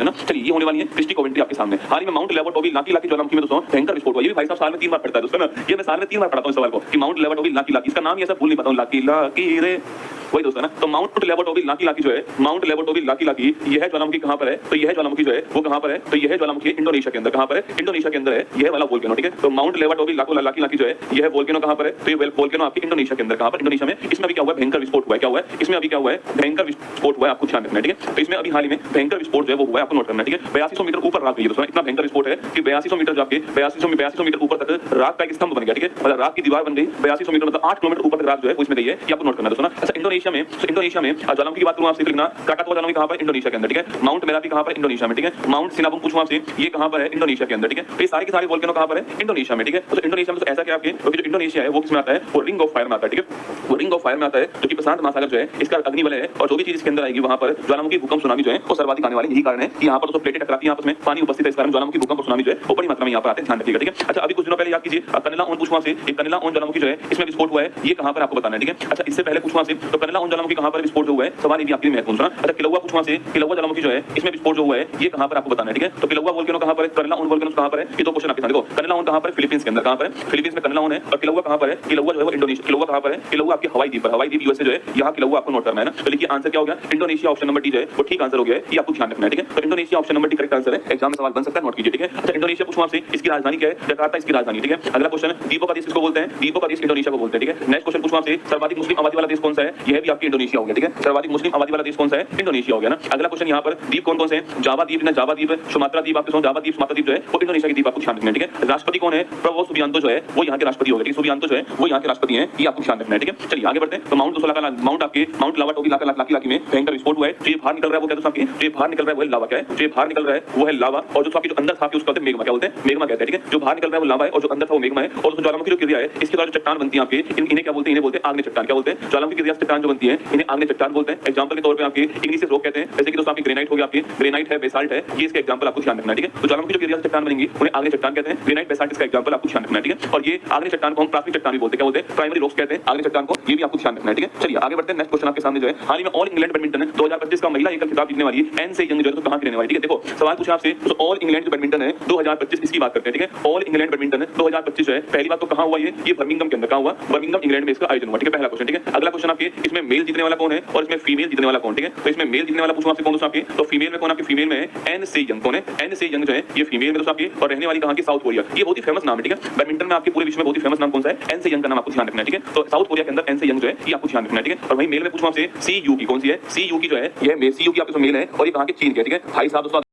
ना। चलिए ये होने वाली है क्रिस्टी कोवेंट्री आपके सामने। हाल ही में माउंट लेवटोवी लाकी ज्वालामुखी में दोस्तों भयंकर विस्फोट हुआ। ये भी भाई साहब साल में 3 बार पढ़ता है दोस्तों ना। ये मैं साल में 3 बार पढ़ता हूं इस सवाल को कि माउंट लेवटोवी लाकी इसका नाम ही ऐसा भूल नहीं पाता हूं, लाकी रे वही दोस्तों ना। तो माउंट लेवटोवी लाकी जो है, माउंट लेवटोवी लाकी यह ज्वालामुखी कहां पर है? तो यह ज्वालामुखी जो है वो कहां पर है? तो यह ज्वालामुखी इंडोनेशिया के अंदर। कहां पर है? इंडोनेशिया के अंदर है यह वाला वोल्केनो, ठीक है। तो माउंट लेवटोवी लाकी जो है यह वोल्केनो कहां पर है? तो ये वोल्केनो आपके इंडोनेशिया के अंदर। कहां पर? इंडोनेशिया में। इसमें अभी क्या हुआ है? भयंकर विस्फोट हुआ है। क्या हुआ है इसमें? अभी क्या हुआ है? भयंकर विस्फोट हुआ है, आपको ध्यान रखना है, ठीक है। तो इसमें अभी हाल ही में भयंकर विस्फोट जो है वो हुआ है, आपको नोट करना है, ठीक है। 8200 मीटर ऊपर राख गई है दोस्तों। इतना भयंकर विस्फोट है कि 8200 मीटर जाके 8200 मीटर ऊपर तक राख का एक स्तंभ बन गया, ठीक है। मतलब राख की दीवार बन गई 8200 मीटर, मतलब 8 किलोमीटर ऊपर तक राख जो है वो इसमें गई है। ये आपको नोट करना है दोस्तों ना। अच्छा इंडोनेशिया में ज्वालामुखी की बात करूं आपसे तो लिखना क्राकातोआ ज्वालामुखी कहां पर? इंडोनेशिया के अंदर, ठीक है। माउंट मेरापी कहां पर? इंडोनेशिया में, ठीक है। माउंट सिनाबुंग पूछूं आपसे ये कहां पर है? इंडोनेशिया के अंदर, ठीक है। तो ये सारे के सारे वोल्केनो कहां पर है? इंडोनेशिया में, ठीक है। तो इंडोनेशिया में तो ऐसा क्या आपके जो इंडोनेशिया है वो किसमें आता है? वो रिंग ऑफ फायर में आता है, ठीक है। वो रिंग ऑफ फायर में आता है जो कि प्रशांत महासागर जो है इसका अग्निवलय है, और जो भी चीज इसके अंदर आएगी वहां पर ज्वालामुखी भूकंप सुनामी जो है वो सर्वाधिक आने वाली। यही कारण है कि यहां पर तो प्लेटें टकराती हैं आपस में, पानी उपस्थित है, इस कारण ज्वालामुखी भूकंप और सुनामी जो है वो बड़ी मात्रा में यहां पर आते हैं, ध्यान रखिएगा, ठीक है। अच्छा अभी कुछ दिनों पहले याद कीजिए कनला ओन पूछूं आपसे, ये कनला ओन ज्वालामुखी जो है इसमें विस्फोट हुआ है, ये कहां पर आपको बताना है, ठीक है। अच्छा इससे पहले पूछूं आपसे तो कनला ओन ज्वालामुखी कहां पर विस्फोट हुआ है, सवाल ये भी आपके लिए महत्वपूर्ण सुना। अच्छा किलौवा पूछूं आपसे, किलौवा ज्वालामुखी जो है इसमें विस्फोट जो हुआ है ये कहां पर आपको बताना है, ठीक है। तो किलौवा वोल्केनो कहां पर है? कनला ओन वोल्केनो कहां पर है? ये दो क्वेश्चन आपके सामने। देखो कनला ओन कहां पर है? फिलीपींस के अंदर। कहां पर है? फिलीपींस में कनला ओन है। और किलौवा कहां पर है? किलौवा जो है वो इंडोनेशिया। किलौवा कहां पर है? किलौवा आपके हवाई द्वीप पर, हवाई द्वीप यूएसए जो है, यहां किलौवा आपको नोट करना है ना। तो लिखिए आंसर क्या हो गया? इंडोनेशिया। ऑप्शन नंबर डी जो है वो ठीक आंसर हो गया है, ये आपको ध्यान रखना है, ठीक है। तो Indonesia option number D correct answer है, एग्जाम में सवाल बन सकता है, नोट कीजिए, ठीक है। अच्छा इंडोनेशिया पूछूं आपसे इसकी राजधानी क्या है? जकार्ता इसकी राजधानी, ठीक है। अगला क्वेश्चन द्वीपों का देश किसको बोलते हैं? द्वीपों का देश इंडोनेशिया को बोलते हैं, ठीक है। नेक्स्ट क्वेश्चन पूछूं आपसे सर्वाधिक मुस्लिम आबादी वाला देश कौन सा है? यह भी आपकी इंडोनेशिया हो गया, ठीक है। सर्वाधिक मुस्लिम आबादी वाला देश कौन सा है? इंडोनेशिया हो गया ना। अगला क्वेश्चन यहां पर द्वीप कौन-कौन से हैं? जावा द्वीप ना, जावा द्वीप, सुमात्रा द्वीप, आपके जावा द्वीप, सुमात्रा द्वीप जो है वो इंडोनेशिया की द्वीप, आपको ध्यान रखना है, ठीक है। राष्ट्रपति कौन है? प्रबोवो सुबियांतो जो है वो यहां के राष्ट्रपति हो गए, ठीक है। सुबियांतो जो है वो यहां के राष्ट्रपति हैं, ये आपको ध्यान रखना है, ठीक है। चलिए आगे बढ़ते हैं। तो माउंट दोस्तों माउंट आपके माउंट लावाटोवी लाकी में भयंकर विस्फोट हुआ है। जो बाहर निकल रहा है वो क्या दोस्तों आपके? जो बाहर निकल रहा है वो लावा क्या है? जो बाहर निकल रहा है वो है लावा, और जो आपके जो अंदर था उसको मेग्मा क्या बोलते हैं? मेग्मा कहते हैं, ठीक है। जो बाहर निकल रहा है वो लावा है और जो अंदर था वो मेग्मा है। और जो ज्वालामुखी जो क्रिया है इसके द्वारा जो चट्टान बनती है आपके इन्हें क्या बोलते हैं? इन्हें बोलते हैं आग्नेय चट्टान। क्या बोलते हैं? ज्वालामुखी क्रिया से चट्टान जो बनती है इन्हें आग्नेय चट्टान बोलते हैं। एग्जांपल के तौर पे आपके इंग्लिश से रॉक कहते हैं, जैसे कि दोस्तों आपकी ग्रेनाइट हो गया, आपकी ग्रेनाइट है, बेसाल्ट है, ये इसके एग्जांपल आपको ध्यान रखना है, ठीक है। तो ज्वालामुखी जो क्रिया से चट्टान बनेंगी उन्हें आग्नेय चट्टान कहते हैं। ग्रेनाइट बेसाल्ट इसका एग्जांपल आपको ध्यान रखना है, ठीक है। और ये आग्नेय चट्टान को हम प्राथमिक चट्टान भी बोलते हैं। क्या बोलते हैं? प्राइमरी रॉक्स कहते हैं आग्नेय चट्टान को, ये भी आपको ध्यान रखना है, ठीक है। चलिए आगे बढ़ते हैं। नेक्स्ट क्वेश्चन आपके सामने जो है हाल ही में ऑल इंग्लैंड बैडमिंटन 2025 का महिला एकल खिताब जीतने वाली एन से यंग जो है तो कहां की रहने वाली, ठीक है। देखो सवाल पूछा आपसे तो ऑल इंग्लैंड जो बैडमिंटन है 2025 इसकी बात करते हैं, ठीक है। ऑल इंग्लैंड बैडमिंटन 2025 जो है पहली बात तो कहां हुआ? ये बर्मिंघम के अंदर। कहां हुआ? बर्मिंघम इंग्लैंड में इसका आयोजन हुआ, ठीक है। पहला क्वेश्चन, ठीक है। अगला क्वेश्चन आपके इसमें मेल जीतने वाला कौन है और इसमें फीमेल जीतने वाला कौन, ठीक है। तो इसमें मेल जीतने वाला पूछूं आपसे कौन दोस्तों आपके? तो फीमेल में कौन आपके? फीमेल में एन से यंग कौन है? एन से यंग जो है ये फीमेल में दोस्तों आपकी, और रहने वाली कहां की? South Korea. ये बहुत ही फेमस नाम है, ठीक है। बैडमिंटन में आपके पूरे विश्व में बहुत ही फेमस नाम कौन सा है? एन से यंग का नाम आपको ध्यान रखना है, ठीक है। तो साउथ कोरिया के अंदर एन से यंग जो है ये आपको ध्यान रखना है, ठीक है। और वही मेल में पूछूं आपसे सी यू की कौन सी है? सी यू की जो है ये सी यू की आपके मेल है और ये कहां के? चीन के, ठीक है। भाई साहब दोस्तों